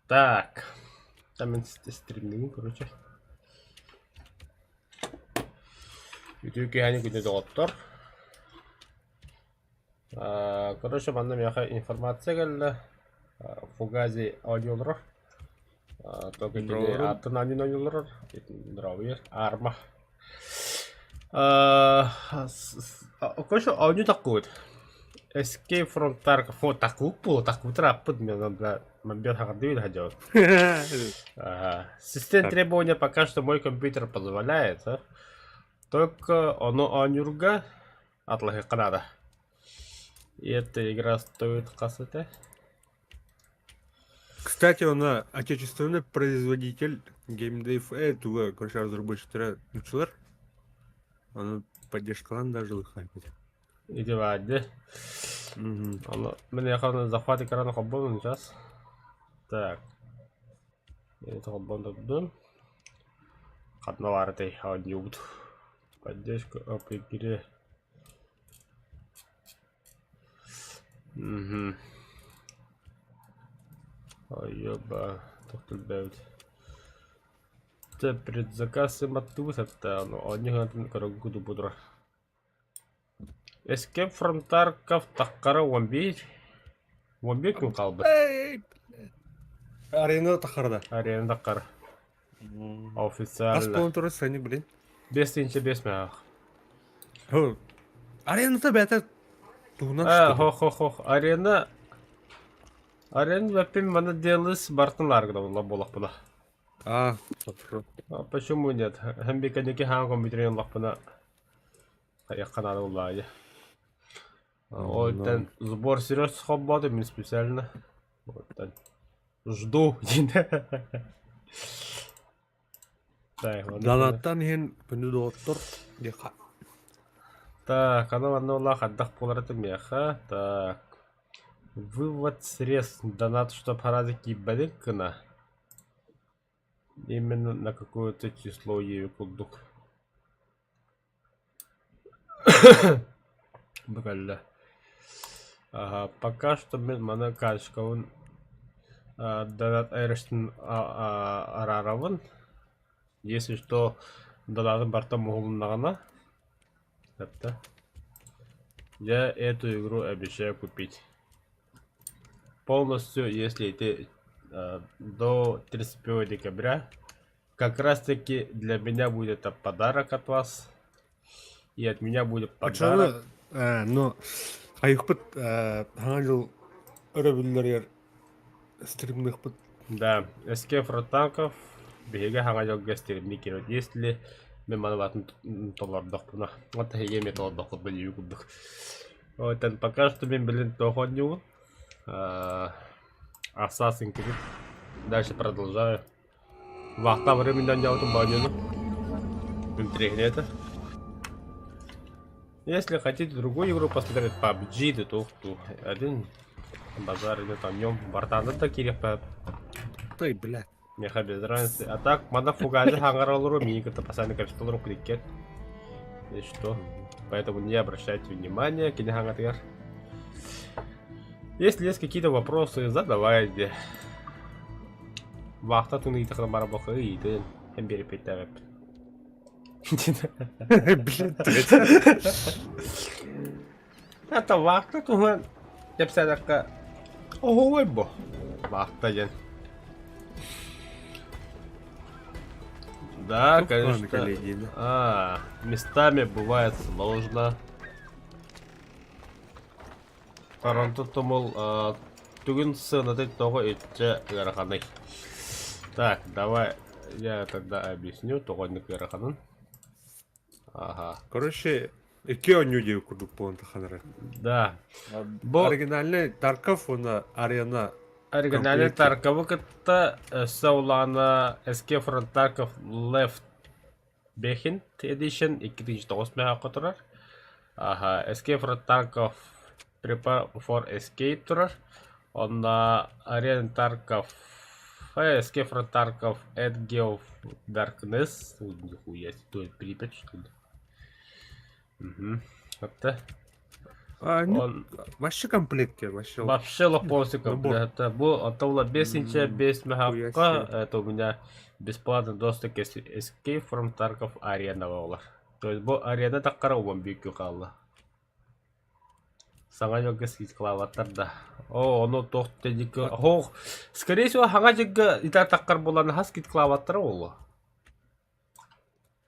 Так. Там стриминг, короче. YouTube hani günde doktor. Короче, банда мияха информация geldi. Фугази аудиолар. Только кини Дроврун. атын анин аудиолар. Дровер. Арма. Короче, аудио такой. Escape from Tarkov. Вот такой пол, такой траппад. Мобил хардвил хадёт. Систем требования пока что мой компьютер позволяет. Только оно анюрга атлахи канада. И эта игра стоит кассеты. Кстати, он отечественный производитель GameDave туга, короче, разработчиктері училар. Оны поддержкалан даже лыхайпыт. Иди вадди. Мне яханы захват экрана хоббон сейчас. Так. Это хоббон дадым. Катноварты аудио. Поддержка об игре. Ой, ёба. Тоқтылбәуд. Предзаказ им оттусатта, но они гантын карагуду будра. Escape from Tarkov таққара 15. 15 күн қалды. Арена тақарда. Арена таққара. Официально. Аспон туры сәні білін. 5-5 мәғақ. Аренада бәті туғынан Хох. Арена вәппен мана делыс бартын ларгыда болақ бұна. Почему нет? Hem меканики хан компьютерин лақпына яққан ады олайды. Ойтан сбор серьез хоббады, мен специально. Жду. Данаттан хен күнді доғыттыр деқа. Так, она ванна олақ аддақ болараты меха. Так. Вывод средств. Донат, чтоб харазики бәдік кына. Именно на какое-то число ею кулдук. Бакалда. Ага, пока что мен мана качкавын донат айрыштын араравын. Если что, донатын барта муғылынағына. Я эту игру обещаю купить. Полностью, если ты до 31 декабря. Как раз таки для меня будет это подарок от вас. И от меня будет подарок. Ну, айықпыт хаңа жыл өрөбілдер стримных пыт. Да, Escape from Tarkov. Беге хаңа жыл стримни керет. Если мен манаватын толардық бұна. Вот хеге мен толардық бұны югудық. Вот, пока что мен білін тоғын Assassin's Creed. Дальше продолжаю. Вахта времени делать баню. Интригнета. Если хотите другую игру посмотреть, PUBG, то один базар идет о нем. Бартанда такие репят. Ой, блядь. Меха без разницы. А так, мана фугази хангаралуру, мини-то постоянно качествовал крикет. И что? Поэтому не обращайте внимания, кинехангатер. Если есть какие-то вопросы, задавайте. Вахта туны итахна марабаха и ты эмбери петавеп. Это вахта туна. Я писал такая. Ого, бо. Вахта ян. Да, конечно. Местами бывает сложно. Таранту мол тугин сынаты того итче гараханы. Так, давай я тогда объясню тогодник гараханын. Ага. Короче, икео нюдеу курдук полонта ханара. Да. Оригинальный Тарков, он арена. Оригинальный Тарков это Саулана Escape from Tarkov Left Behind Edition 2009 мега которар. Ага, Escape from Tarkov Prepare for Escape турар. Он Arena Tarkov Escape from Tarkov Edge of Darkness. Нихуя, стоит перепять что ли? Это. Он вообще комплектке, вообще. вообще полностью Набор. комплект. Это было 5 хуя мегапка. себе. Это у меня бесплатный доступ к Escape from Tarkov Arena было. То есть бұл арена таққара оған бүйкі қалды. Саңа жолға скид клаваттарда. О, оны тоқты декі. О, скорее всего, хаңа жолға итар таққар боланы ха скид клаваттары олы.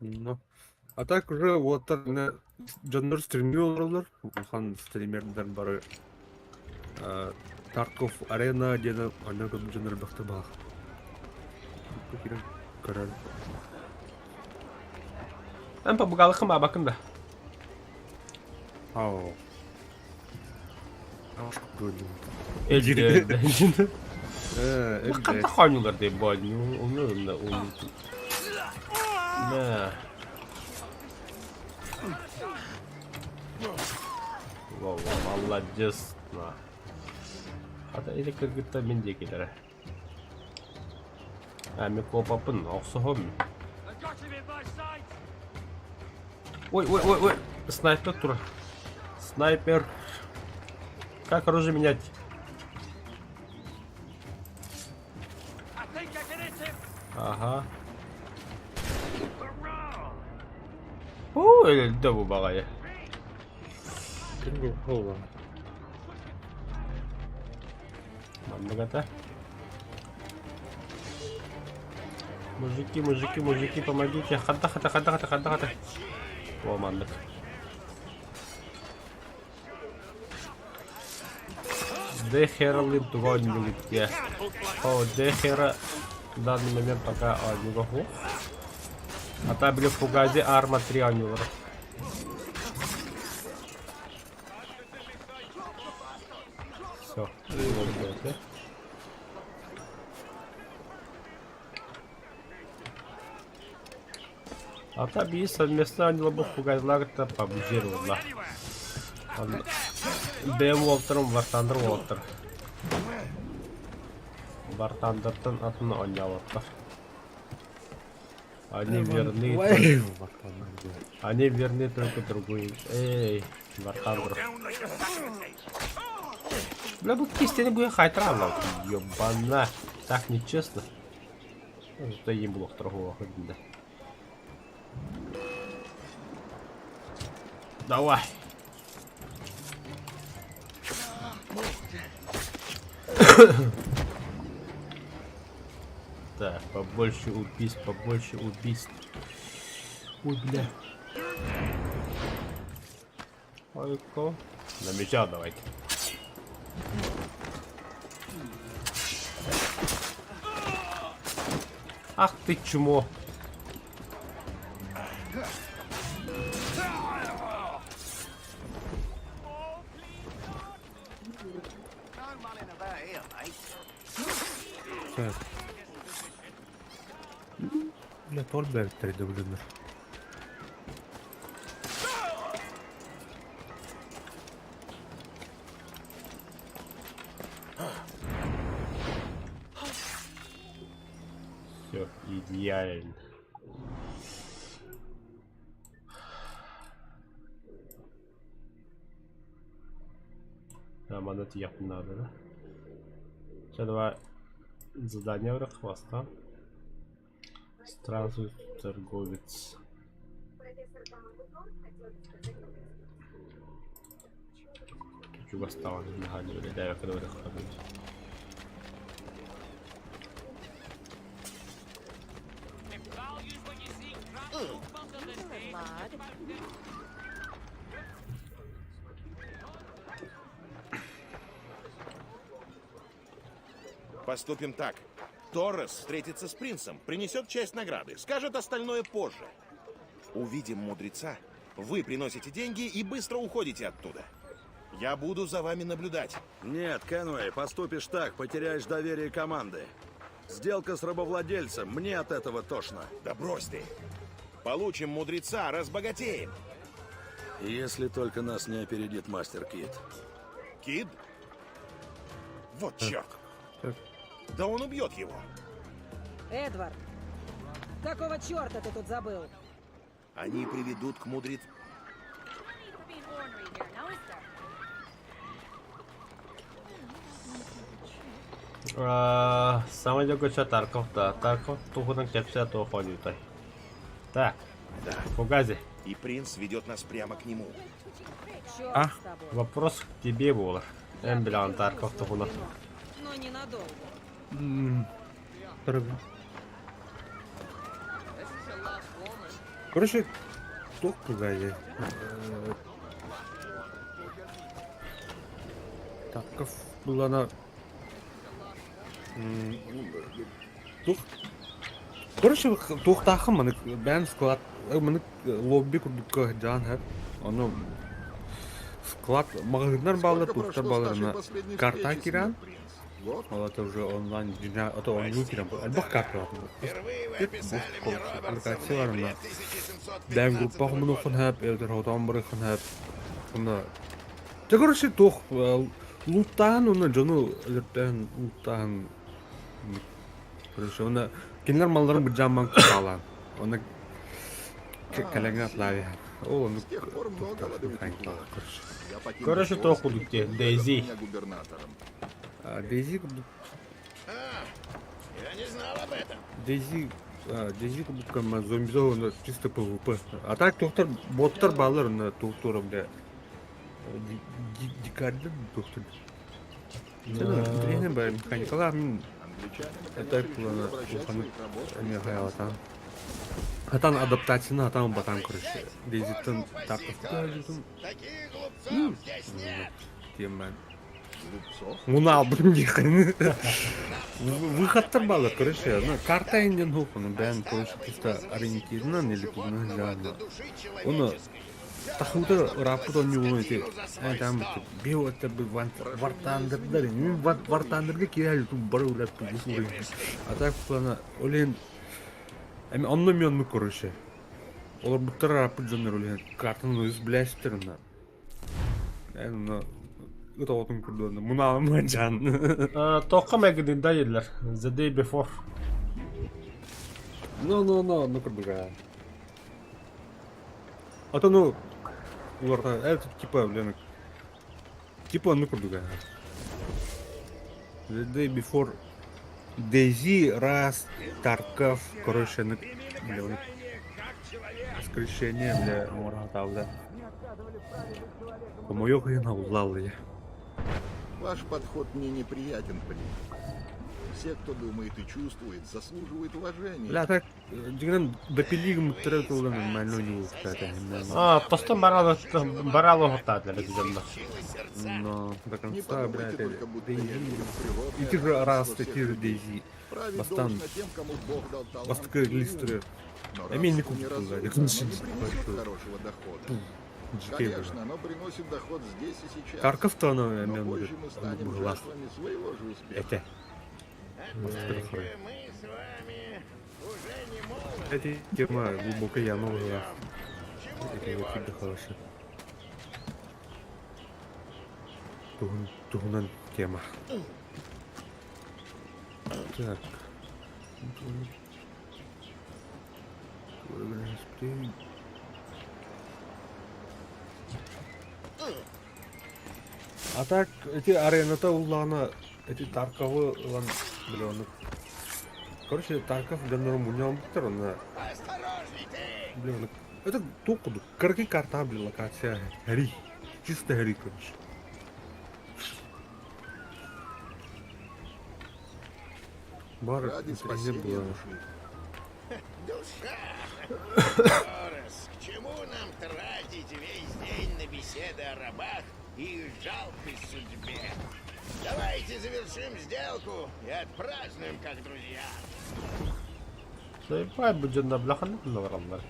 Ну, а так уже вот так жанр стримиолар, хан стримердер бары Тарков Арена дені ана көп жанр бақты баг. Көрәл. Мен по бұғалықым абакында. Ау. Аш көрдім. Элді. Қанта Элді. қанюлар деп бәді. Оны. Мә. Вау, молодец. Хата или кыргытта мен де келері. Әмі копапын, оқсығым. Ой. Снайпер тура. Снайпер. Как оружие менять? Ага. Ой, да bu bagaya. Кімге қолға. Манда ката. Мужики, помогите. Хата. О, мандык. Дехерлин тугодник я. О, Дехера в данный момент пока не могу. А та были в фугазе арма 3 анюлера. Все. А та би совместно анюлер фугазлар-то побудировала. Бэм Уолтером Вартандер Уолтер. Вартандертан атына ойнаваттар. Они верны только другой. Эй, Вартандер. Бля, бы кистени бы хайтравал. Ёбана. Так нечестно. Что им было торгового ходить. Давай. Так, побольше убийств. Ой, бля. Ой-ка. На меча давайте. Ах ты чмо. Бля, Торберг 3D, блин. Все, идеально. Нам это явно надо, да? Сейчас давай задание в хвоста. Странствует торговец. Чего стало на галере, да, я когда ходить. Поступим так. Торрес встретится с принцем, принесет часть награды, скажет остальное позже. Увидим мудреца, вы приносите деньги и быстро уходите оттуда. Я буду за вами наблюдать. Нет, Кенуэй, поступишь так, потеряешь доверие команды. Сделка с рабовладельцем, мне от этого тошно. Да брось ты. Получим мудреца, разбогатеем. Если только нас не опередит мастер Кид. Кид? Вот черт. Да он убьет его. Эдвард, какого черта ты тут забыл? Они приведут к мудрецу. Самое гоча Тарков, да. Тарков тухудан кепся тухонютай. Так, Да. Фугази, И принц ведет нас прямо к нему. Черт А? с тобой. вопрос к тебе был. Я Эмблян выпью Тарков свое тухуна. вино, но ненадолго. Короче, тух пугази. Таков была на... Тух... Короче, тух тахы мынык бән склад... Мынык лобби курдукка жан хэп. Оны... Склад... Магазиндар балар, тухтар баларына карта киран. Вот это уже онлайн dünya, а то онлайн киран. Альбах карта var. Впервые вы описали мир во Аппликацияларына. всем Дән группа хумunu хон хэп, элдер хотан бары хон хэп. Оны... Те, короче, тух... Луттан, оны жону... Луттан... Луттан... Короче, оны... Кинлер малларын бір жаман куталан. Оны... Кәләңе атлави. О, оны... Короче, тухудук те, Дейзи. Дейзи... Я не знал об этом. Дейзи... Дейзи кубуккама зомбизо, оны чисто PvP. А так, тухтар... Боттар балар, оны тухтар, бля... Дикардер, тухтар. Интересно, бля, механикалар, мен... Это плана, уханы... Не хаялатан. Хатан адаптацияны хатан батан, короче. Дейзиттен тапков кәлдім. Таких глупцов здесь нет. Тем мен. Муна алдым диханы. Выходтар балар, короче. Карта инден хуканы, бән, короче, чисто ориентирынан или кудына жаны. Оны... Тахуды рапыд он не улайты. Там беу это бы вартандырдар. Мен вартандырга кирәлі ту бары улап пылгыс урайын. А так плана олен... Әме онны мионны короче. Олар бұттар рапыд жаныр олен. Картаны өз біләсіптер ұнна. Әне ұта отын күрді онна. Мұна алымға жан. Тоққа мәгідін дайырлар. The day before. Ну күрдіға. Ата ну... Оларда әлті типа, блин... Типа ну күрдіға. The day before... Дейзи, Раз, Тарков, короче, бля, воскрешение, бля, Мурата, бля. По-моему, хрена узлал я. Ваш подход мне неприятен, принц. Все, кто думает и чувствует, заслуживают уважения. Бля, так, дигнан, допилигм трекал нормально не устата. Тостан барало хортадлар экземна. Но до Не конца, бля, подумайте это только, будто Дейзи. я верю в природное И ты же Раз, богатство ты же всех Дейзи. людей. Править Бастан. должно тем, кому Бог дал талант. Бастакы и уму. листры. Но А меня не рабство купил, неразумно, да, оно это не очень принесет большой. хорошего дохода. Джикей, бля. Конечно, оно приносит доход здесь и сейчас. Тарков-то оно, я Но имею в позже виду, мы станем глаз. жертвами своего же успеха. Это. Мы с вами уже не молоды. Эти тема глубокая яма была. Это вот тебе хорошо. Тугунан тема. Так. А так, эти арената улана, эти Тарковы, блин, короче, Тарков для нормального на, Осторожней ты! блин, это только карки карта, блин, локация, Хари, чисто Хари, короче. Бар, Ради не спасения было. души. Душа! Торрес, к чему нам тратить весь день на беседы о рабах и их жалкой судьбе? Давайте завершим сделку и отпразднуем как друзья. Заебай будет на бляхан навралдар.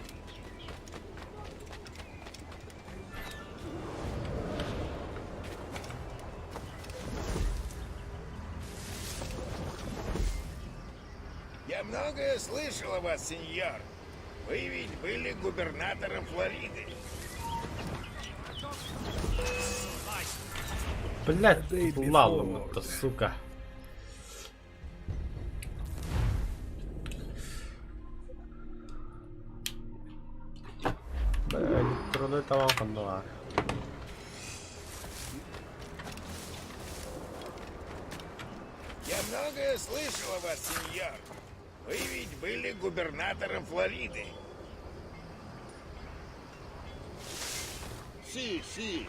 Я многое слышал о вас, сеньор. Вы ведь были губернатором Флориды. Блять, лалом это, сука. Электронный талант хандала. Я многое слышал о вас, сеньор. Вы ведь были губернатором Флориды. Си.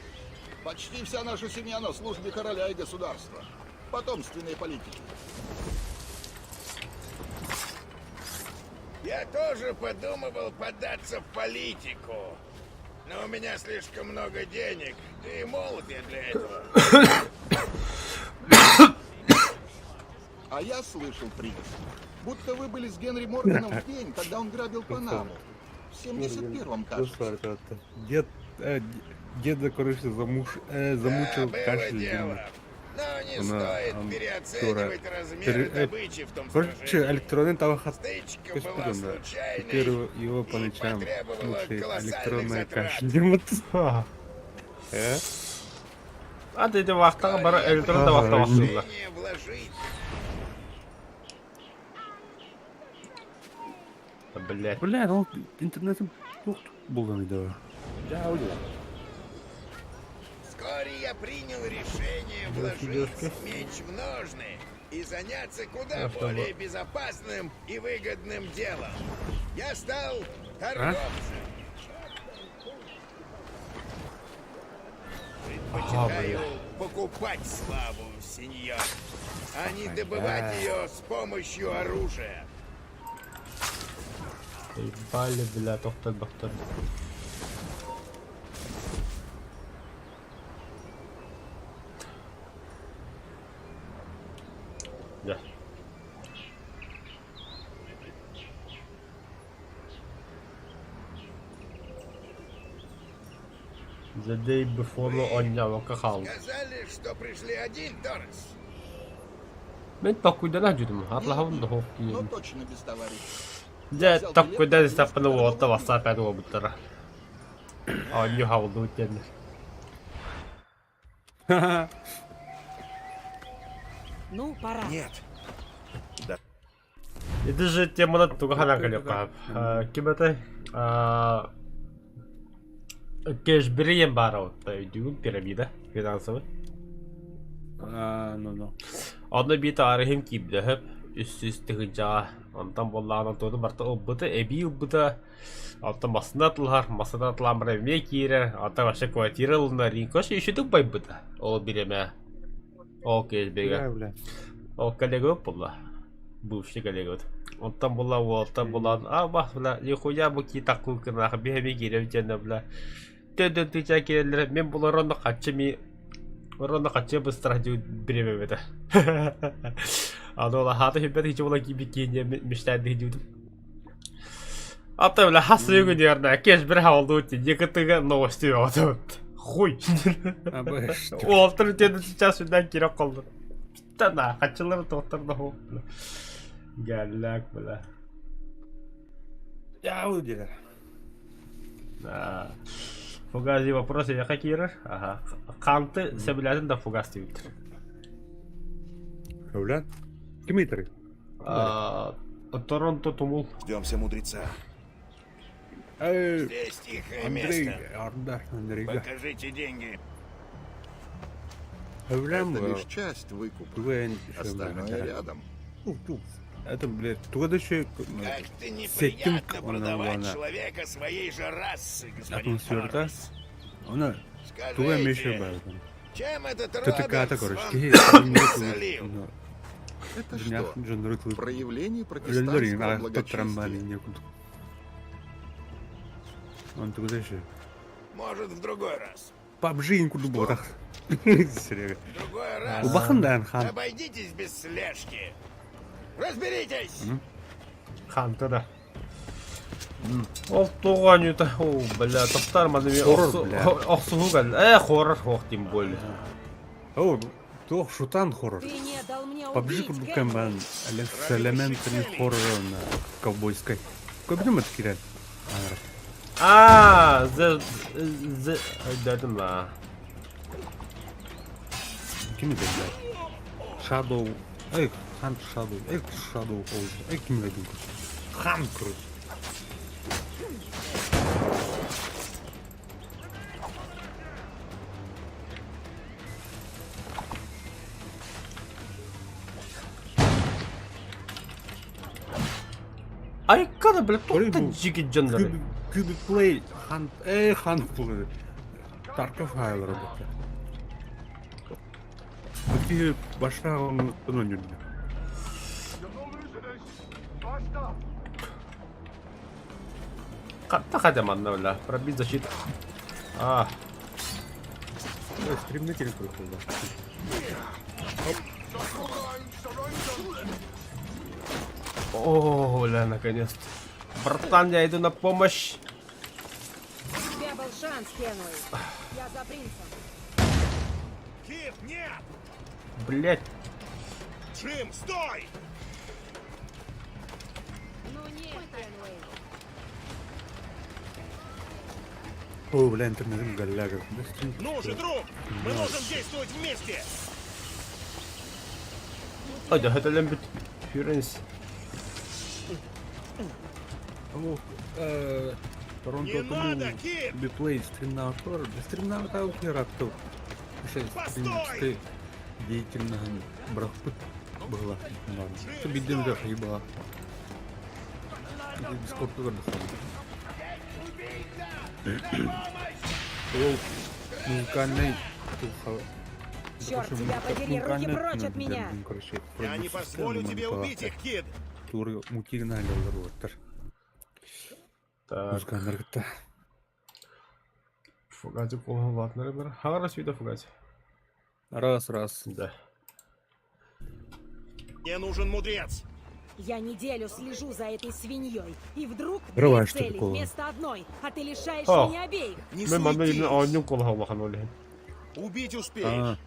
Почти вся наша семья на службе короля и государства. Потомственные политики. Я тоже подумывал податься в политику. Но у меня слишком много денег, да и молод я для этого. А я слышал, принц, будто вы были с Генри Морганом в день, когда он грабил Панаму. В 71-м, кажется. Деда, короче, замучил Было кашель. дело. Но не Она, стоит переоценивать размеры добычи в том Короче, сражении. электронный тавахат. Стычка была Теперь случайной его по и ночам потребовала мучает колоссальных электронная затрат. кашель. А ты вақтаға бара электронда Ага, вақта вақтылы. Решение вложить. Блять. Бля, ну интернетом болған еді. Вскоре я принял решение вложить меч в ножны и заняться куда более безопасным и выгодным делом. Я стал торговцем. Предпочитаю покупать славу, сеньор, а не добывать ее с помощью оружия. Ебали, бля, тоқтат бақтар. Да. The day before ойнаваққа қалды. Сказали, что пришли один, Торрес. Мен тоққойдан жүрдім. Атлахауында хоқ Но кием. точно без товарища. Жа тоққойдан стаппаны уотта васап әді обыттара. Ойню хавылды өткенді. Ну, пора. Нет. Это же теманы туғана көлек кім әті? Кэшбірейен бары отта үйдігін пирамида финансовый. Ну. Оны бейті арыхым кейбді хөп үсті-үстігін жаға. Онтан боллағынан тоды барты ұлбыты, әбей ұлбыты. Онтан масында атылар, масында атылан бір әме кейірі. Онтан башы квартира ұлына рейін көші үшідің бай бұты. Ол біреме. Ол кэшбірейге. Ол коллега өп бұлла. Бывший коллега өт. Онтан бұлла уолтан бұллан. А, бақ бұлла, лихуя бұ кей таққыл кірнақы бейме кейрем жәнді бұлла. Төнден түйча келелер, мен бұл ұрынды қатшы ми... Ұрынды қатшы бұстыра деу біреме беді. Аны ола хаты хүмбет хичі ола кейбі кейіне мүштәнді хидеудім. Ата бұлла хасы өгін еріне кеш бір хавалды өтті, екі тұғы новости өті өтті. Хуй! Уолтыр өтеді сейчас үнден керек қалды. Тана, қатшылары тоқтырды хоқ бұлла. Гәлләк бұлла. Яу деді. Фугази вопросы я какие? Ага. Канты себілетін да фугаз дейбіт. Өвлән? Кім етірі? Торонто тумул. Ждемся мудреца. Здесь тихое Андрей, место. Андрей. Покажите деньги. Өвлән Это бұл. лишь часть выкупа. Түген. Остальное рядом. Это, блядь, тугада ще... Как-то Сеттим неприятно продавать человека своей же расы, господин Атмосферда. Торрес. Она туга меше Скажите, бар. чем этот Ты такая, Робертс короче, вам ке... насолил? Это Днях что? жонрыклы. Проявление Өлелерин протестантского арақта трамбаны благочестия. не күндік. Он тугада ще... Может, в другой раз. Пабжиин күрді болдақ. Серега. В другой раз. Убақындан хан. Обойдитесь без слежки. Разберитесь. Ханты да. Ол туған үйті. О, бля, тоқтар мады мен Хоррор, бля. оқсығу кәл. Хоррор хоқ дейм бөлі. О, тоқ шутан хоррор. Ты не дал мне Пабжи убить күрді Генри. кәмбән с элементами хоррора на ковбойской. Көбіне мәт кирен? Дәдім ла. Кім еді, блядь? Shadow... Эй, Хан Shadow. Эй, Shadow oldu. Эй, кім еді? Хан, короче. Айкада, блядь, Ой, тут ну, жеке жандар. Кубик плей, хан бұл. Тарков хайлар бітті. Өте башқа ғылымдықтың өнерді. Қатта қадаманна, бля, пробить защиту. Стримне керек болды. О, бля, наконец-то. Братан, я иду на помощь. У тебя был шанс, Кенуэй. Я за принцем. Кит, нет! Блять. Джим, стой! Ну нет, Кенуэй. О, бля, интернетім галляга. Ну же, друг! Мы можем действовать вместе! Hadi hadi bit. Фюренс. Не надо, Кит! Биплей стримнавтор. Стримнавтор херактов. Постой! Деятельного брахпыт была. Что бидем да ебала. Дискорд тоже музыкальный. Черт тебя подери, руки прочь от меня! Я не позволю тебе убить их, Кит! Туры мутирина алалар. Так, Музыкальный гитта. фугази қолғанлатынары бар. Хағарас видео фугази. Раз. Да. Мне нужен мудрец! Я неделю слежу за этой свиньей, и вдруг Давай, две что цели такого? вместо одной, а ты лишаешь О. меня обеих. Не Мен мана суетись! именно ойынның қолға бақан ойлайын. Убить успеешь!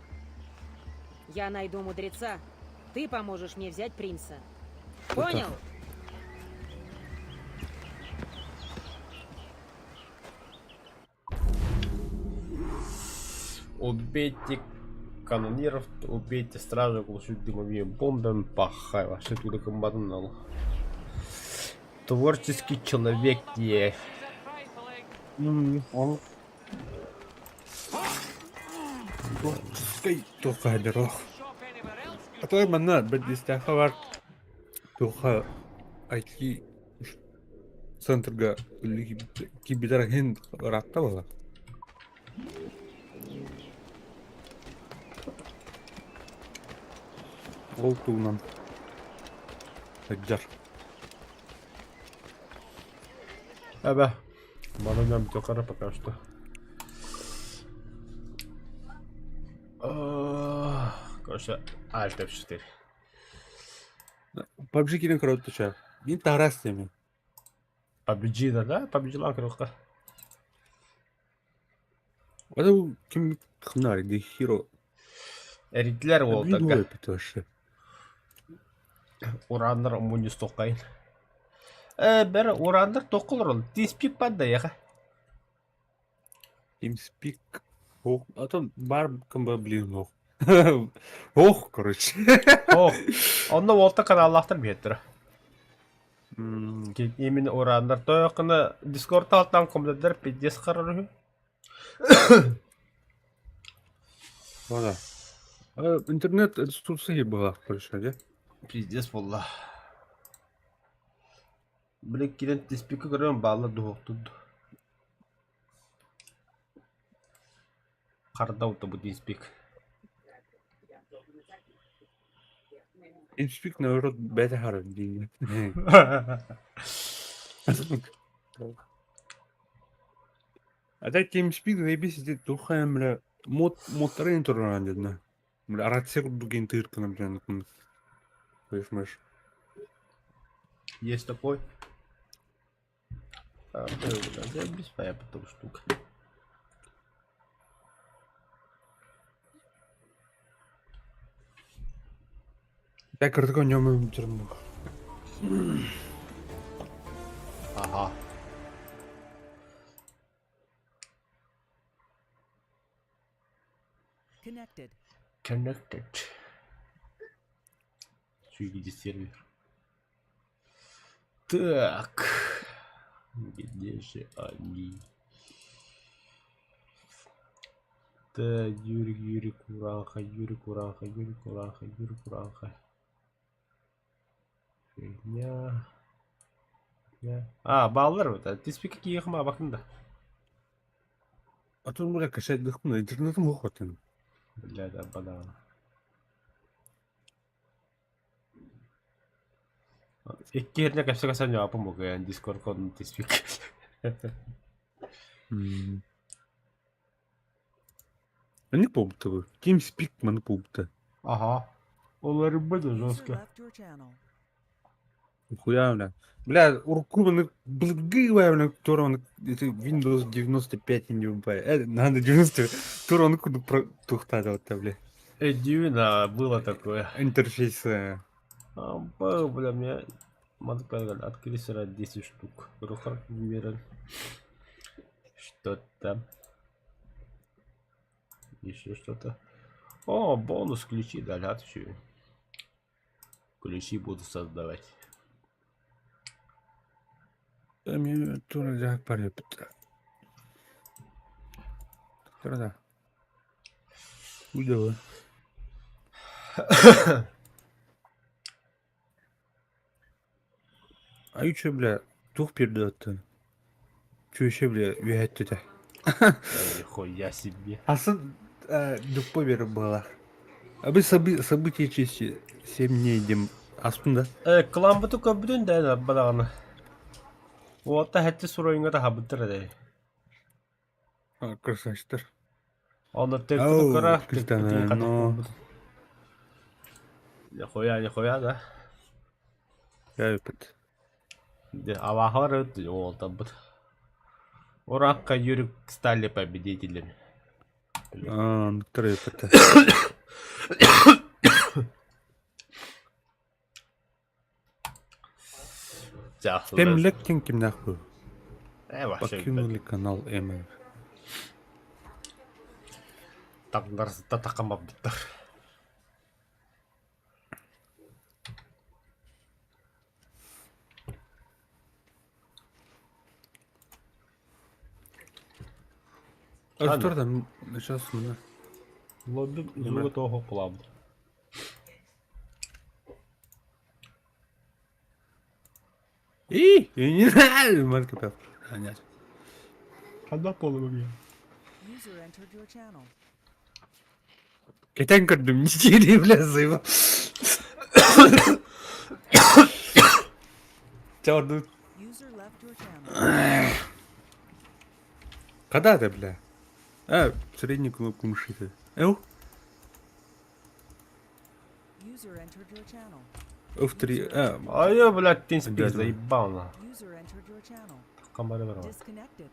Я найду мудреца, ты поможешь мне взять принца. Понял? Убейте канониров, убейте стражей, глушить дымовыми бомбами, пахай, вообще туда комбатом надо. Творческий человек не. Он творческий тоха дерох. А то мана бедистяха бар. Тоха IT центрга кибидерген ратта бала. Ол туынан Эджар. Абе, мана нам токара пока что. Короче, Alt F4. PUBG кирен коротты ча. Мен тарас теме. PUBG да? PUBG лан кырыкта. Ада ким хнари де хиро. Эритлер ол Блин, ой, така. питошы. Урандар мунис токайын. Бәрі урандар тоқылыр ол. Диспик банда яға. TeamSpeak. Ох, а там бар кім ба блин ох. Ох, короче. О, онда олта каналлақтыр беттір. Именно урандар тоқыны Discord алтан комдадыр пидес қарыр. Вада. Интернет ресурсы была, короче, да? Пиздец болла. Блин, кирен диспикы көрген балы дуықтуд. Қарда ұты бұ диспик. TeamSpeak наоборот бета хара дейін. Ада TeamSpeak заебись де туха мля модтарын тұрған дедна. Мля ратсер дуген тыркана блин. Понимаешь? Есть такой. Без фая потом штука. Я карту нем тюрьму. Ага. Connected. Где сервер? Так. Где же они? Да, Юрий Куранха. Фигня. Балалар вот. Диспик киехма бакында. А тут, бля, качать на интернетом охотен. Бля, да, бада. Икки херне капсага саню апы муга Discord кодун диспик. А не помню вы. TeamSpeak маны помню. Ага. Олар бада User жестко. left your channel. Хуя, бля. Бля, уркубаны, блгывая, бля, которого это Windows 95 не убавит. Надо 90, которого он куда тухтада вот бля. Дюна было такое. Интерфейс. Бля, мне Мадпегал открылись ради 10 штук. Рухар уверен. Что-то. Еще что-то. О, бонус ключи дали еще. Ключи буду создавать. Мне тоже да, парепта. Да. Удово. А и чё, бля, тух передает-то? Чё еще, бля, вяет-то? Нихуя себе. Асын дупо беріп бала. А біз события чести 7 дней дем астында. Кламбыту көбүдөн да баланы. Вот хәтте суройыңа да хабыттыр да. Красавчтар. Аны тек Ау, кара. Кристиана, но... Нихуя, да. Я өпіт. Авахар өтті, ол табыт. Ораққа юрик стали победителями. Нықтар өпіт. Темлік кен кім нақпы? Покинули канал МР. Таңдарсызда тақамап біттір. Астырдан, сейчас мұны. Лобби зуғы тоғы құлабды. Не знаю, марка пеп. Нет. Қанда полы бөге. User entered your channel. Кетен көрдім, не тері біләсі ба. Чорды. User left your channel. Когда ты, бля? Средний кнопку мыши-то. User entered your channel. F3. Ай, блядь, ты спик Дядя. заебал на. User entered your channel. Камары брал. Disconnected.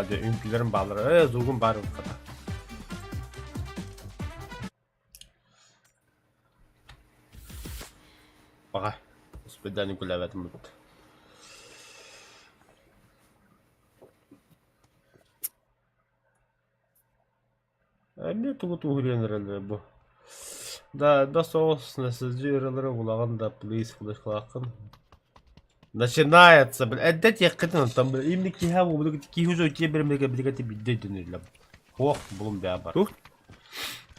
Де, үмкілерін балыры. Зуғын бары қата. Баға. Успеданин күләвәтім бұд. Әме тұғы үйренірілі бұ. Да соғыс нәсізді үйренірі бұлағын да плейс флешқылақын. Начинается, блин. Отдать я хотел, там, именно кихаву, буду кихузу, тебе бригати биддейден или. Ох, блум бябар. Тух?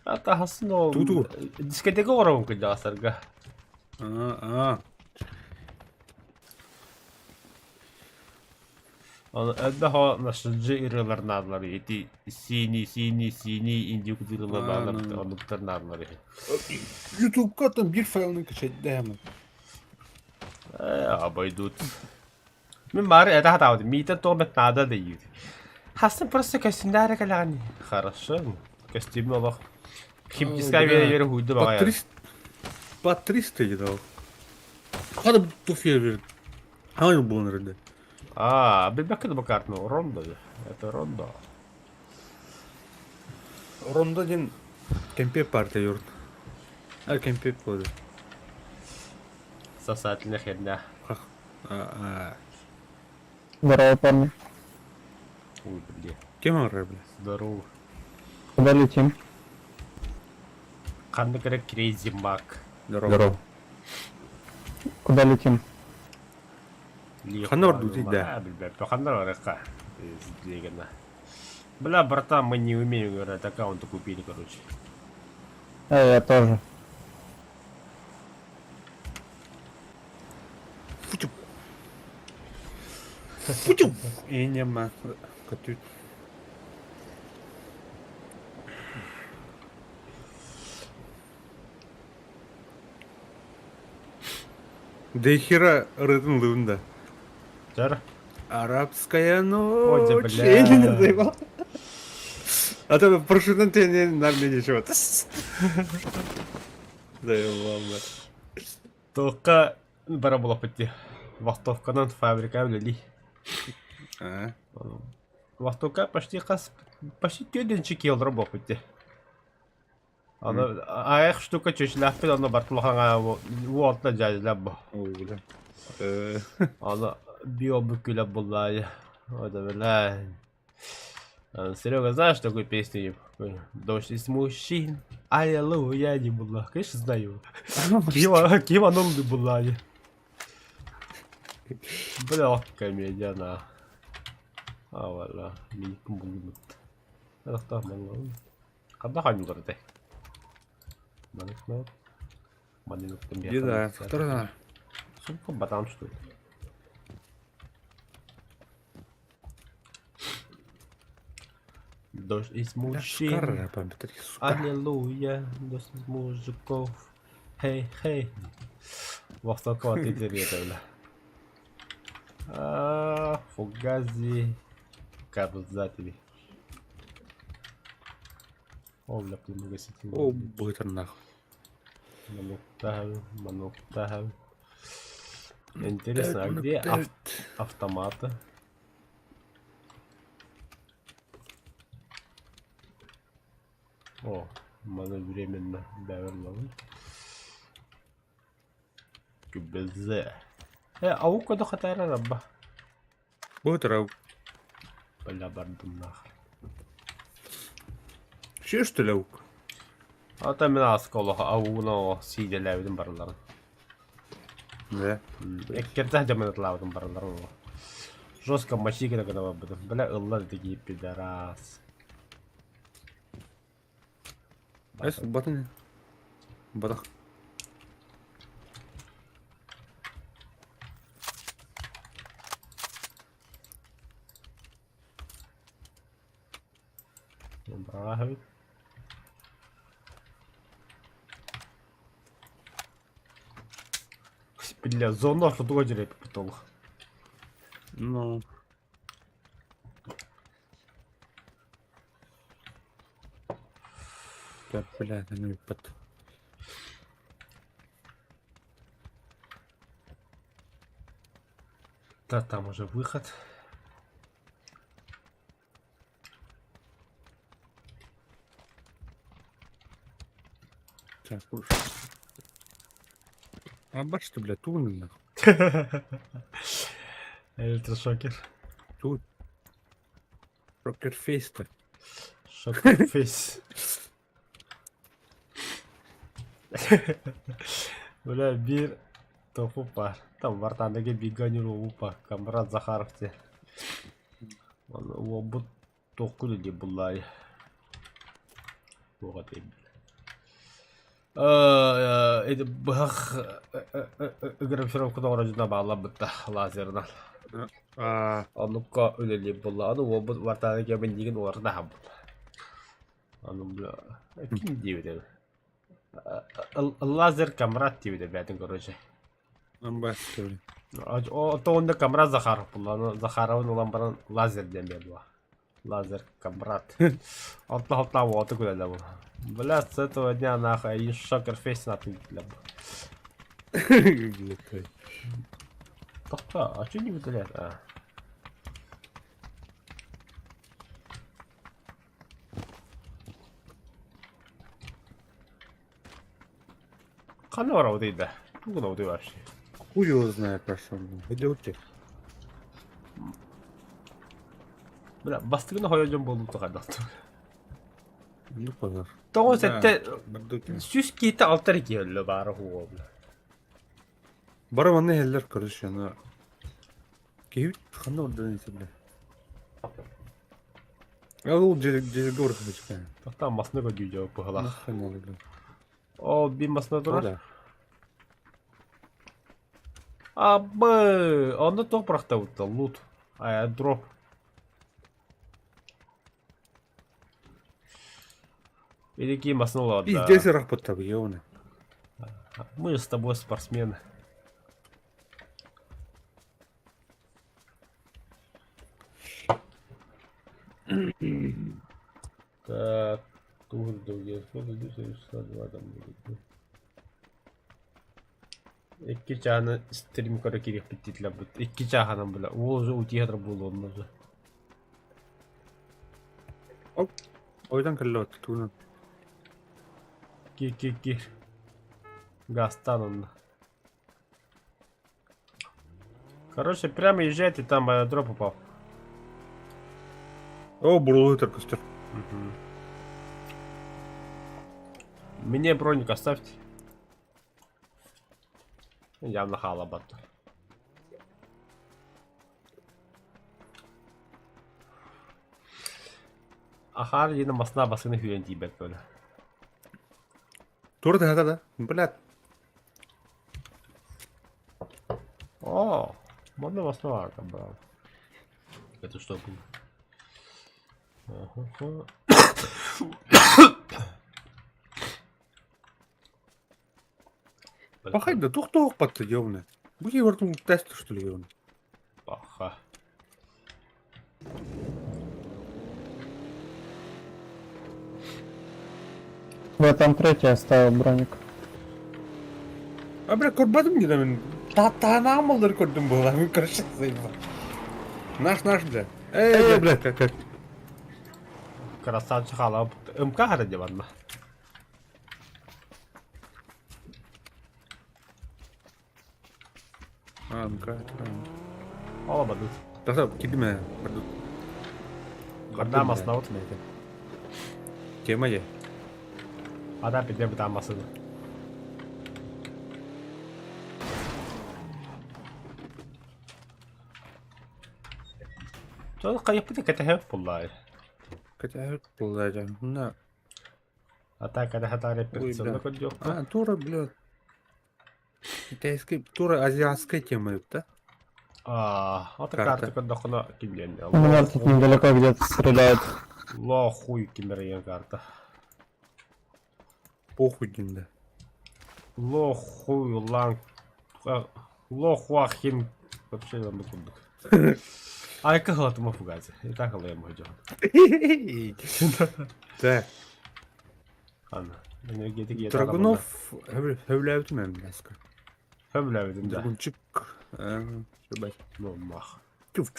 А та хасно. Ту-ту. Дискотека оравым кыда сарга. Әдді ха нашыджы ирылар надлары, эти синий, индюк дырылар надлары, онуктар надлары. Ютубқа там бір файлны качать, дәмі. Обойдут. Мен бары это хатауды, митен томет надо да ют. Хастын просто костюмдары калағаны. Хорошо. Костюм олық. Химческая вері хуйды баға я. По 300 едал. Қады туфия верит. Аны бұл нырды. Білбәкі да бақартын, Рондо. Это Рондо. Ронда ден кемпе партия юрт. Кемпе коды. Сосательная херня. Здорово, парни. Ой, блин. Кем он рэбли? Здорово. Куда летим? Қанды керек Крейзи Мак. Здорово. Куда летим? Қанды орду дейді? Білбәпі, қанды орыққа. Бля, братан, мы не умеем играть, аккаунты купили, короче. Я тоже. Инема. Котють. Дохера рытм лунда. Жар. Арабская Ой, ночь. да бля. Я не называл. А то прошутан ты не на мне ничего. Заебал, блядь. Только бара була пути. Вахтовканан фабрика үлели. А, Вахтовка почти түйденчі келдір бұл пути. Аяқ штука чөшіләппен, аны бартылғанға уатна жазылап бұл. ой, бля. Аны биобүкілеп бұллай. Ода бля. Серега, знаешь такую песню? Дождь из мужчин, аллилуйя, не була. Конечно, знаю. Кива нолды була. Бля, комедия, на. А, вала, мені кумбулмут. Рахта, мала. Когда ханю дорде? Маныкнот. Манынок тем я. Еда, вторая. Сумка батан, что ли? Дождь из мужчин. Шкара, памятать, сука. Аллилуйя, дождь из мужиков. Хей, хей. Вахтакова ты деревья. Фугази. Карзатели. О, бля, много сетей. О, бытер нахуй. Мануктаху. Интересно, а где автоматы? О, мана временно бәверлауын. Күбезе. Ауық көді қатайра рабба. Бытер, ау. Бля бардым нахыр. Че что ли, аук? Ата мен асқолығы ауына о сиделәудің барларын. Да. Эккерді жаман атлаудың барларын о. Жестко мачигіна гына бабыды. Бля ыллар деги пидарас. Эс, батон. Батах. Брахавит. Бля, зону арту дойдереп потолық. Ну. Да, бля, ну и под. Да, там уже выход. Так, уж. А бачиш ти, бля, туннель, нахуй. Электрошокер. Тут. Рокерфейс-то. Шокерфейс. Бля, бир тофу бар. Там вартандagi биганер упа. Камрат Захаровте. Ол бұт тоқылы де бұлай. Оға дейм. Бұғақ графировкадан орajına bağlamıştı lazerden. Anıqqa öleli bulla. Anı o bu vardandagi ben деген orada ham. Anı bula. Kim deydi? Lazer kamera deydi bədin görəcək. Амбас, бля. O to onda kamera Zaharov bulla. Zaharovun olan bana lazer demeli bu. Лазер камрат. Отла вот такой да. Бля, с этого дня нахуй и шокерфейс нахуй. Тоқта, а что не выделяет? Қаны бар аудейді? Туғын аудей вообще. Хуй его знает, про что. Идете. Бля, бастығыны қойажан болу тұғадықты. Ну, позор. Тоғы сәтті Бардукин. сүз кейті алтар келі бары хуға бля. Бара ванны хеллер, короче, она... Кейт, ханна орден есе, бля. А ол дезгор хабачка. Тоқта масны көдей жауып бұғылақ. Нахана, бля. О, би масны тұрар. Да. Абы, оны тоқ бірақта өтті, лут. Аэдроп. Великие маснула, да. Пиздец рахпат табы, ёвны. Мы с тобой спортсмены. Так, тут другие сходы, 2 там будет. Икки чаны стрим кара кирик биттитлер бит. Икки чаханам била. Ол уже утихатыр болу онны уже. Ойдан калла отты тугунан. Кир. Гастан он. Короче, прямо езжайте, там аэродроп упал. О, бурулы тыркыстыр. Мне броник оставьте. Явно халабатта. Ахар yine masına basını hüyenti bet böyle. Тура да. Блядь. О, можно масна там брал. Это что было? Ага. Пахай да тух патты, ёвны. Буги вартун тесты, что ли, ёвны. Паха. В этом третий оставил броник. А, бля, көрбадым не да мен. Танамалдар көрдім бұл, мен көрші зайба. Наш, бля. Бля, как. Красавчик халап. МК харади ванна. А, ну-ка. Алабадız. Таса, кидіме. Одна масна отмейді. Тема є. Адам піде б там масını. Çok kayıp bir de hep bunlar. Хотя, блядь, на. А так, когда хата репетиция, бля. ну yok. А, тура, блядь. Китайский, тура азиатская тема, да? Вот Карта. карта, когда хуна кинден. У меня тут недалеко где-то стреляют. Ло хуй кимерген карта. Похуй, да. Ло хуй ланг. Ло хуахин. Вообще не буду. Ай, кого ты мог пугать? И так я мой джон. Так, Анна. Энергетик yeter. Драгунов, хөвләвді мен, блядь. Hömlevidin de. Драгунчик. Şöyle. Ну, мах. Тюф.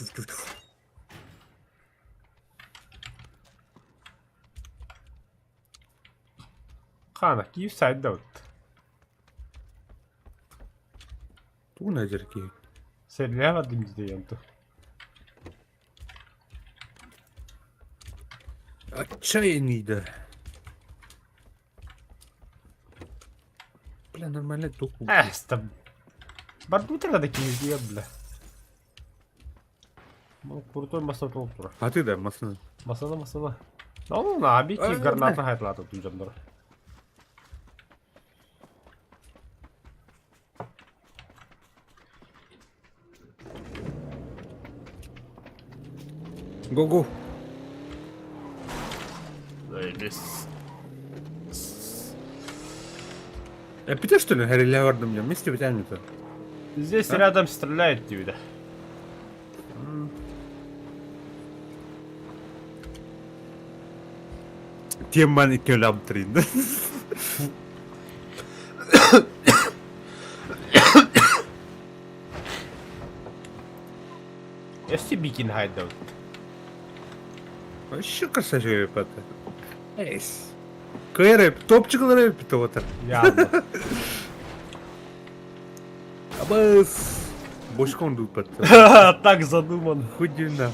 Хана, Киев сайт да вот. Ту ne ki? Söyleyemedin bizde yandı. Отчаянный. Бля, нормально духу. Стаб. Барду треба киев я, бля. Ну, крутой маса толтура. А ты да, масна. Масана. Ну, на объектив гранатна хайтлата туйжандар. Го-го. Заебись. Я питаю, что ли, Гарри Левардом мне вместе вытянется. Здесь рядом стреляет тебе. Теман и Кёлям 3, да? Если бикин хайдаут. Вообще красавчик ребята. Эйс. Кэрэп, топчикл рэп, это вот. Явно. Абас. Бошкон дут под. Так задуман. Худина.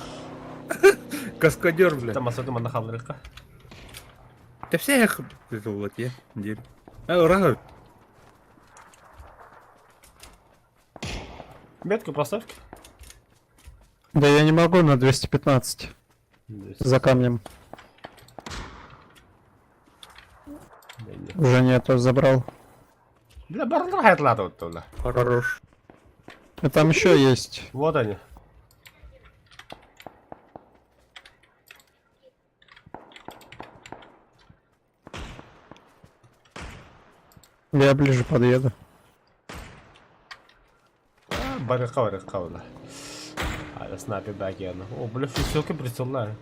Каскадер, блядь. Там особенно на хаврика. Да все их это вот я. Рагат. Метку поставь. Да я не могу на 215 за камнем. Уже нету, забрал. Для барна хайтлата вот туда. Хорош. И там еще есть. Вот они. Я ближе подъеду. Барыққа ола. Hala снайпер бәк яны. О, бля, фисёлка прицелная.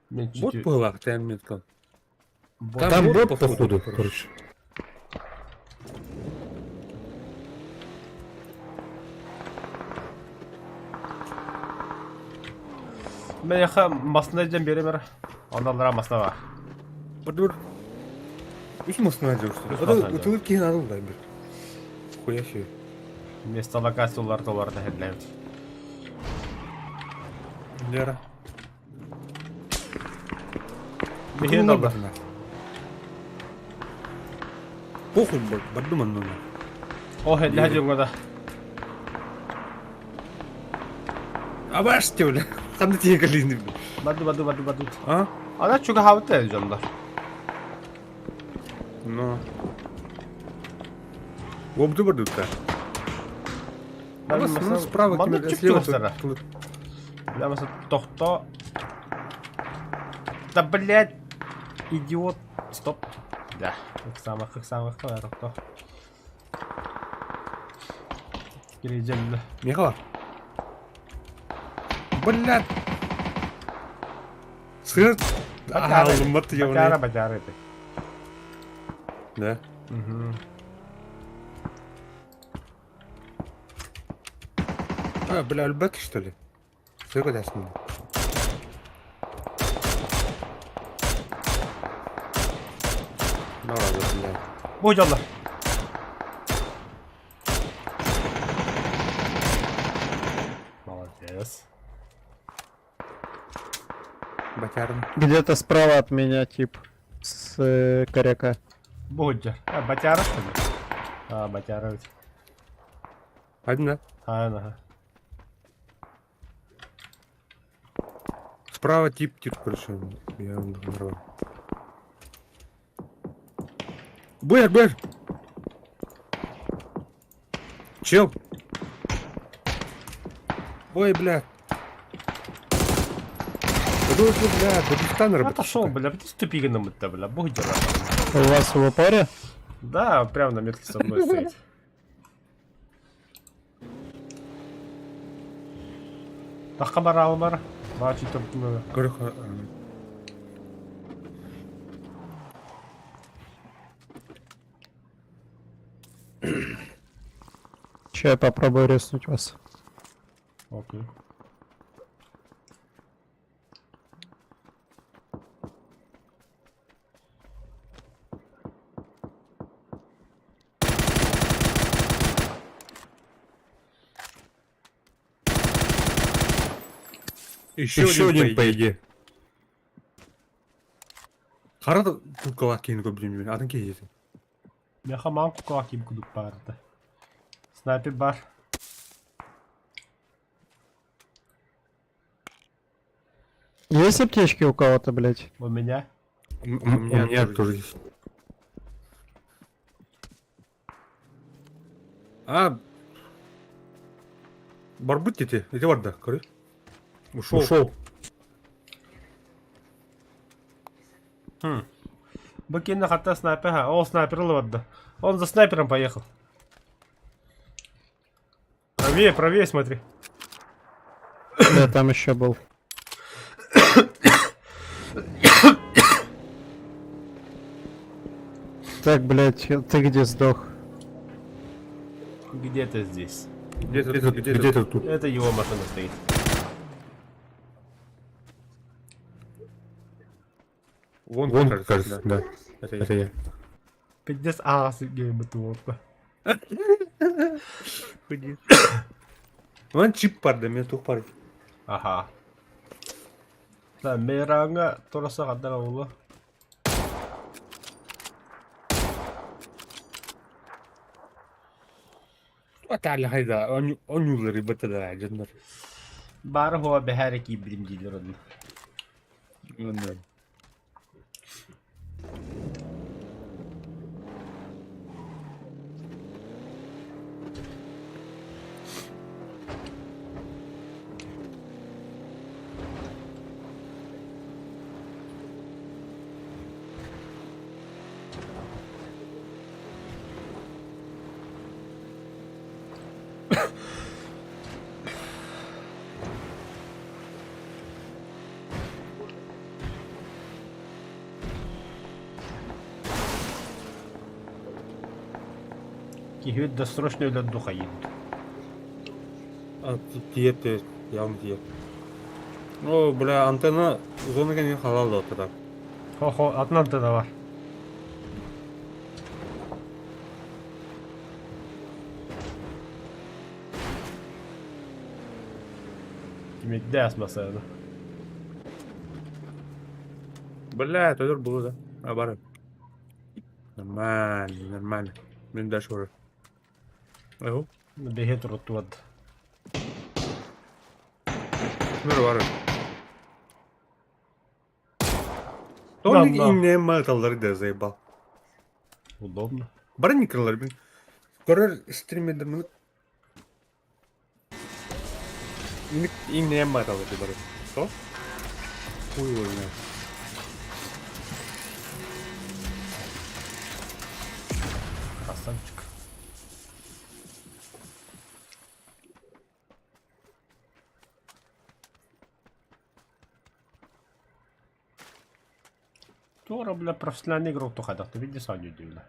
Мен Бот чуть... была, ты метка. Бот- Там бот, походу, короче. Мен яха масына жем беремер. Ондалара масына бар. Подур. Үч масына жеп что? Үч Это масына утылып кейін алым да бир. Хуя себе. Место локацияларды оларды хедлейміз. Лера. Бехен алды. Похуй, бадым аннан. О, хедлей жеңгада. Абаш те бля. Қандай тегелейді бля. Баду. А? Ана чуга хавытты әлі жандар. Ну. Обды бадутта. Абас, справа Маны кемер, чүп слева чугастары. тут. Бля, маса тохто. Да, блядь. Идиот. Стоп. Да, как самых, давай, тохто. Перейдем. Михала. Блядь. Сыр. Алматы явно. Бачары ты. Да. Угу. А, бля, альбек что ли? Согласен. Ну ладно, бля. Bu canlı. Молодец. Батярн. Где-то справа от меня тип с коряка. Буджа. А, батяра что ли? А, батяра ведь. Один, да? А, ага. Справа тип, короче. Я нормально. Бэр! Чел! Ой, бля. Подожди, бля, Дагестан работает. Отошел, бля, иди с тупиком это, бля, буджа. У вас в упоре? Да, прямо на метке со мной стоит. Таққа бара алмар. Бачи тұрдың. Короче, Че, я попробую резнуть вас. Окей. еще один, по идее. Қарады күлкіға кейін көп білмеймін. Адың кейдесің. Я хамам кука ким кудук барды. Снайпер бар. Есть аптечки у кого-то, блядь? У меня. У меня тоже есть. А... Барбут дети, эти бар да, көрі? Ушел. Бакинна хата снайпер. О, снайпер ловадда. Он за снайпером поехал. Правее, смотри. Да, там еще был. Так, блядь, ты где сдох? Где-то здесь. Где-то тут. Это его машина стоит. Вон, кажется, да. Это я. Пиздец, гейм бутылка. Вон чип бар да, мен тоқ бар. Аха. Да, мейранга тораса қадара олы. Атали хайда, онюлары бітіді, жындар. Бары хуа бәхәрі ки білім дейлер оның. Ондай. Кигет досрочно для духа едут. А, тиет, явно тиет. О, бля, антенна зонаға не халал отыр. Хо-хо, атынан да бар. Демек дәс масаны. Бля, тойдор было, да? А, бары. Нормально, нормально. Мен дальше уже. Ого, Беге туруту вад. мэр бары. Да, Тоник да. имне маталары да заебал. Удобно. Бары не крылар, блин. Көрөр стримеде мына. Имне маталары бары. Что? Хуй его знает. Красавчик. Тора, бля, профессиональный игрок то ходил, ты видишь, Саню удивно.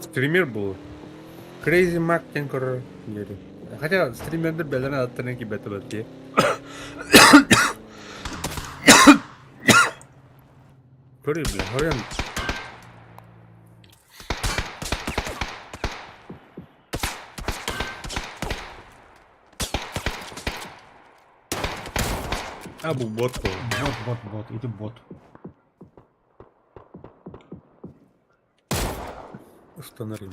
Стример был. Crazy Mac тен көрөр. Ери. Хотя стримердер белерин аттарынан кибети бәлки. Көрі, бля, хорян. А, бұл бот қой. Бот, иди бот. Установим.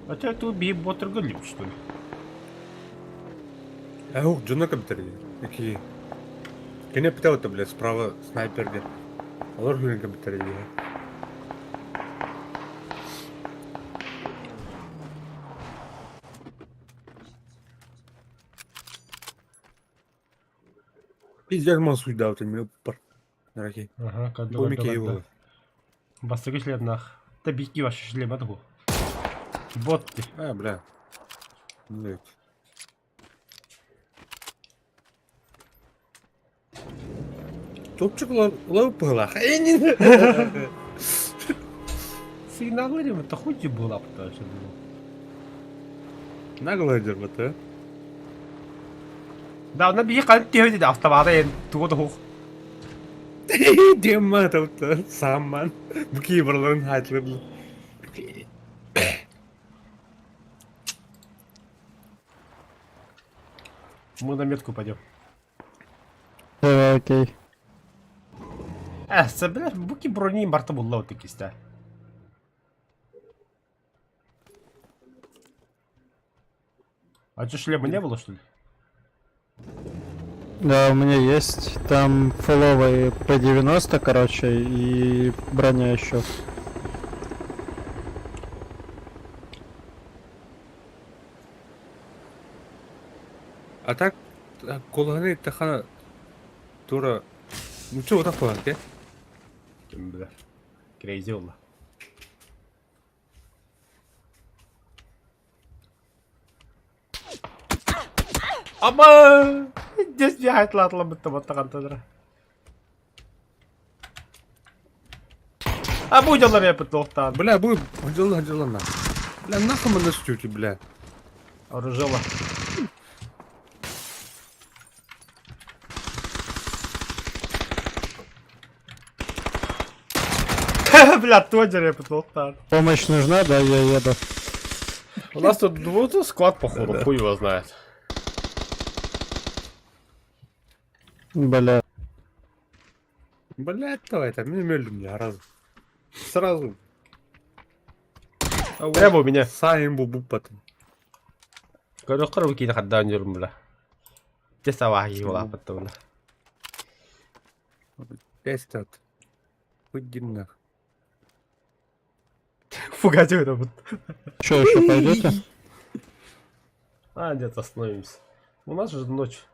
А ты это убей бот рогалик, что ли? Ох, джуна компьютере. Какие? Кене питал это, блядь, справа снайперде. Алар хуйня компьютере. Пиздец, ман суйда вот именно пар. Раки. Ага, как Бұл меке его. Бастығы шлемнах. Да беги ваши шлем отгу. Бот ты. А, бля. Блядь. Топчик лап была. Сигнал говорим, это хоть и была, потому что было. Нагло дербат, а? Да, на беги kan тихо да автомата ен туго туго. Демма тапты. Самман. Bu кейбірлерін хайлы. Мы на метку пойдем. Окей. Це, блядь, буки брони марта булла вот такие ста. А что, шлема не было, что ли? Да, у меня есть. Там фуловый P90, короче, и броня еще. А так, колганы тахана тура. Ну что вот такое, а? Бля. Крейзи было. Ама! Здесь бегает латла бытта вот тагантадра. А будем на репет лохтан. Бля, будет ходила на. Бля, нахуй мы настюки, бля. Оружела. Бля, тоже репет лохтан. Помощь нужна, да, я еду. У нас тут вот склад, походу, хуй его знает. Бля. Блядь, давай, там мельдим я раз. Сразу. А Прямо у меня. Сайм бубу потом. Kalau kau rugi nak ada anjur mula. Jasa wahi wala betul. Тестят. Уйдем нах. Фугачу это будет. Что, еще пойдете? А, где-то остановимся. У нас же ночь.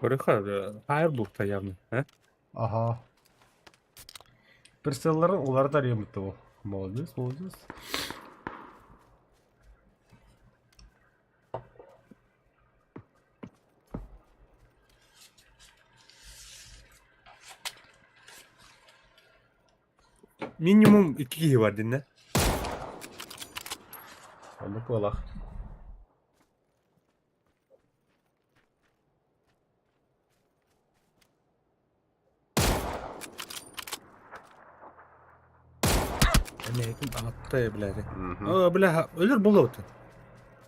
Хайыр бұлықта явно, а? Ага. Перселларын олар да ремонтовал. Молодец, молодец. Minimum 2 kişi var dinle. Anlık valla. Aleyküm attı ya biladi. Hı. Bile ölür bulu otu.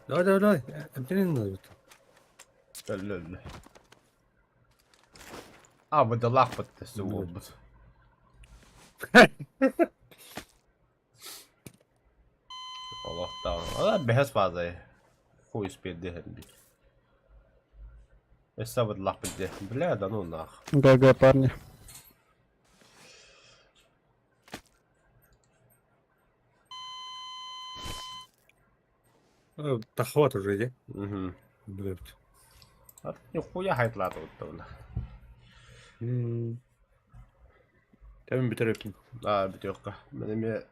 Давай. Обтянин надо. Öyle. Bu da laf bitti oldu. Allah tamam. Allah behas fazla. Хуй успеет дегенбить. Если вот лах биtti. Бля, да ну нах. ГГ, парни. Тахват уже, да? Угу. Блядь. А нихуя хайтлады вот тогда. Тәмін бітіріппін. Бутылка. Менеме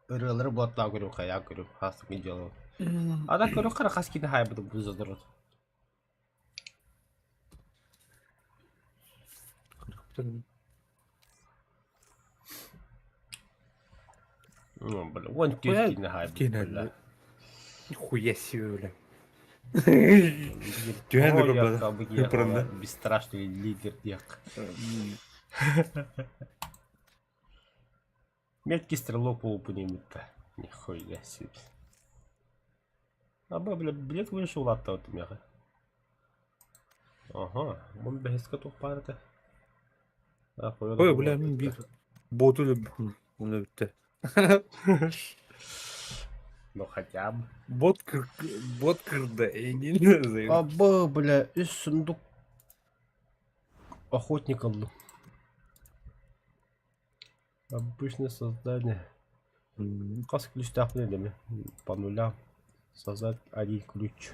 ырылары блаттау көру, қаяқ көру, хастыки делу. Ада көру қара хаскиді хай бұды бұзы дұрыд. Бля, вон тюркині хай бұды. Нихуя себе, бля. Бесстрашный лидер дек. Меткий стрелок по опунемет-то. Нихуя себе. Бля, билет вышел от того мяха. Ага, он без котов парта. Ой, бля, мен bir botu bunu bitti. Ну хотя бы. Бот кырды, не знаю. Бля, из сундук. Охотник алды. Обычное создание. Кас ключ тапнели по нулям. Создать один ключ.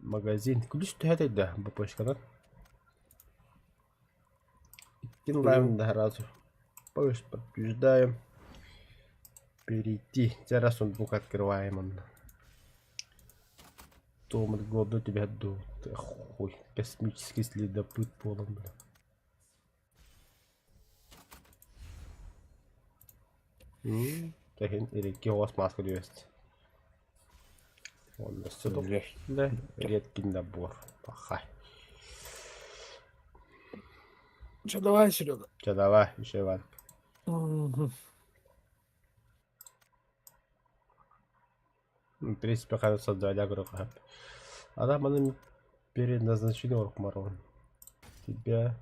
Магазин. Ключ это да, бапочка, да? Кинуем да разу. Поезд подтверждаем. Перейти. Сейчас сундук открываем. Он. Том году тебя до. Хуй. Космический следопыт полон, бля. Тахин или киос маска есть. Он да сюда. Да. Редкий набор. Пахай. Че, давай, Серега. Че, давай, еще ван. В принципе, кажется, да, я говорю, а там она перед назначением Оркмарон. Тебя.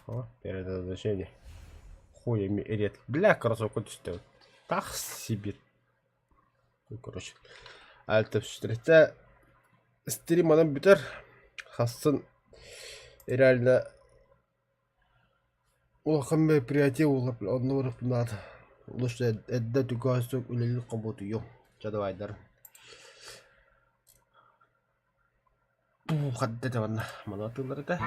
О, перед назначением. Хуя редко. Бля, короче, что так себе. Ну, короче. Альтов штрита. Стрим адам битер. Хасан. Реально. Улахан мероприятие улап одного надо. Лучше это тугасок или кому-то ё. Давай дар. Хадда ванна. Мана тылар да.